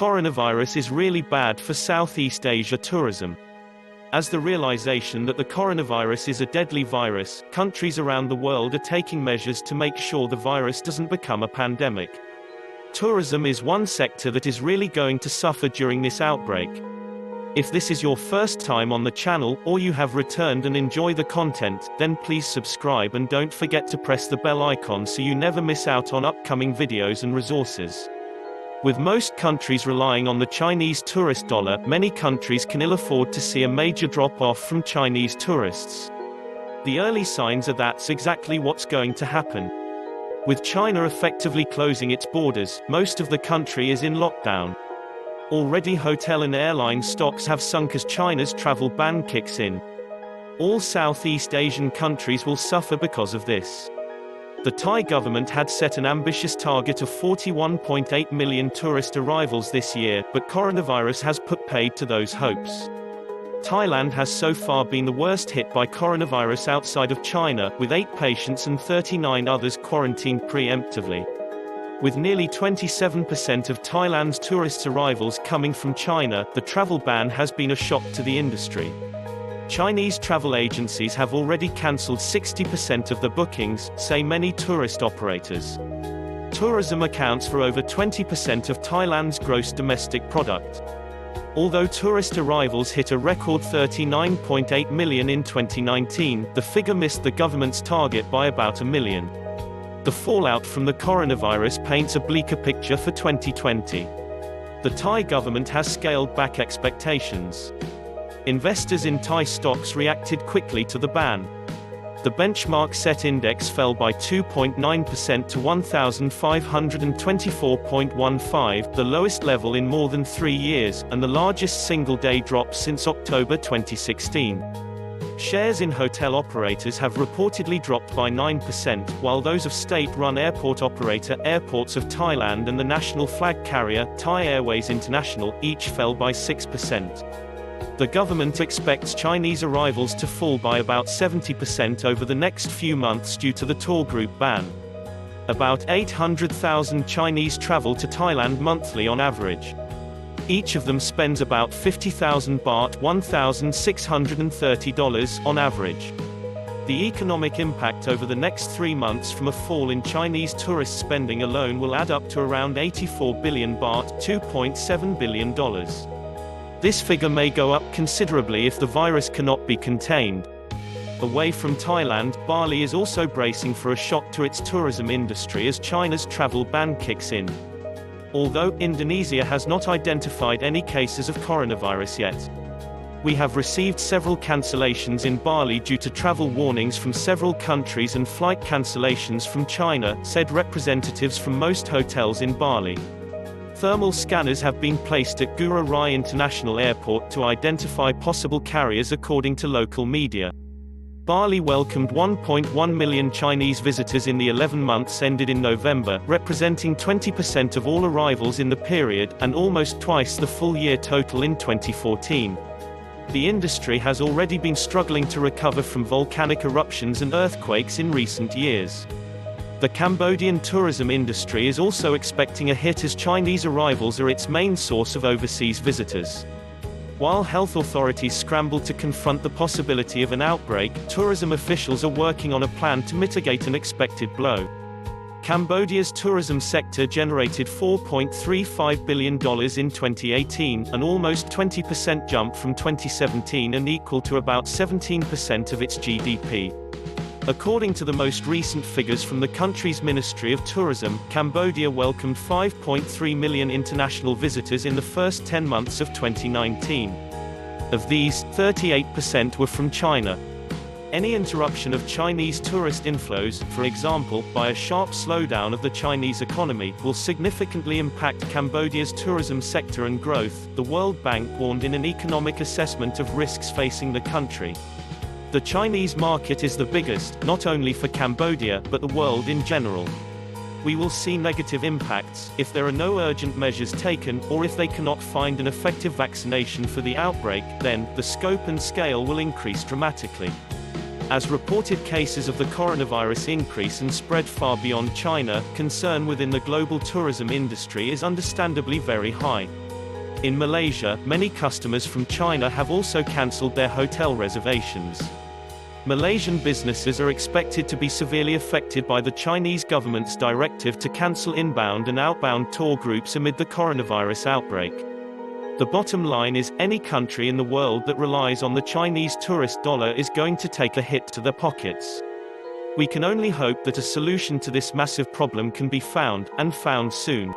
coronavirus is really bad for Southeast Asia tourism. As the realization that the coronavirus is a deadly virus, countries around the world are taking measures to make sure the virus doesn't become a pandemic. Tourism is one sector that is really going to suffer during this outbreak. If this is your first time on the channel, or you have returned and enjoy the content, then please subscribe and don't forget to press the bell icon so you never miss out on upcoming videos and resources. With most countries relying on the Chinese tourist dollar, many countries can ill afford to see a major drop-off from Chinese tourists. The early signs are that's exactly what's going to happen. With China effectively closing its borders, most of the country is in lockdown. Already hotel and airline stocks have sunk as China's travel ban kicks in. All Southeast Asian countries will suffer because of this. The Thai government had set an ambitious target of 41.8 million tourist arrivals this year, but coronavirus has put paid to those hopes. Thailand has so far been the worst hit by coronavirus outside of China, with 8 patients and 39 others quarantined preemptively. With nearly 27% of Thailand's tourist arrivals coming from China, the travel ban has been a shock to the industry. Chinese travel agencies have already cancelled 60% of the bookings, say many tourist operators. Tourism accounts for over 20% of Thailand's gross domestic product. Although tourist arrivals hit a record 39.8 million in 2019, the figure missed the government's target by about a million. The fallout from the coronavirus paints a bleaker picture for 2020. The Thai government has scaled back expectations. Investors in Thai stocks reacted quickly to the ban. The benchmark set index fell by 2.9% to 1,524.15, the lowest level in more than 3 years, and the largest single-day drop since October 2016. Shares in hotel operators have reportedly dropped by 9%, while those of state-run airport operator Airports of Thailand and the national flag carrier, Thai Airways International, each fell by 6%. The government expects Chinese arrivals to fall by about 70% over the next few months due to the tour group ban. About 800,000 Chinese travel to Thailand monthly on average. Each of them spends about 50,000 baht $1,630 on average. The economic impact over the next 3 months from a fall in Chinese tourist spending alone will add up to around 84 billion baht $2.7 billion. This figure may go up considerably if the virus cannot be contained. Away from Thailand, Bali is also bracing for a shock to its tourism industry as China's travel ban kicks in. Although Indonesia has not identified any cases of coronavirus yet. We have received several cancellations in Bali due to travel warnings from several countries and flight cancellations from China, said representatives from most hotels in Bali. Thermal scanners have been placed at Ngurah Rai International Airport to identify possible carriers according to local media. Bali welcomed 1.1 million Chinese visitors in the 11 months ended in November, representing 20% of all arrivals in the period, and almost twice the full-year total in 2014. The industry has already been struggling to recover from volcanic eruptions and earthquakes in recent years. The Cambodian tourism industry is also expecting a hit as Chinese arrivals are its main source of overseas visitors. While health authorities scramble to confront the possibility of an outbreak, tourism officials are working on a plan to mitigate an expected blow. Cambodia's tourism sector generated $4.35 billion in 2018, an almost 20% jump from 2017 and equal to about 17% of its GDP. According to the most recent figures from the country's Ministry of Tourism, Cambodia welcomed 5.3 million international visitors in the first 10 months of 2019. Of these, 38% were from China. Any interruption of Chinese tourist inflows, for example, by a sharp slowdown of the Chinese economy, will significantly impact Cambodia's tourism sector and growth, the World Bank warned in an economic assessment of risks facing the country. The Chinese market is the biggest, not only for Cambodia, but the world in general. We will see negative impacts, if there are no urgent measures taken, or if they cannot find an effective vaccination for the outbreak, then, the scope and scale will increase dramatically. As reported cases of the coronavirus increase and spread far beyond China, concern within the global tourism industry is understandably very high. In Malaysia, many customers from China have also cancelled their hotel reservations. Malaysian businesses are expected to be severely affected by the Chinese government's directive to cancel inbound and outbound tour groups amid the coronavirus outbreak. The bottom line is, any country in the world that relies on the Chinese tourist dollar is going to take a hit to their pockets. We can only hope that a solution to this massive problem can be found, and found soon.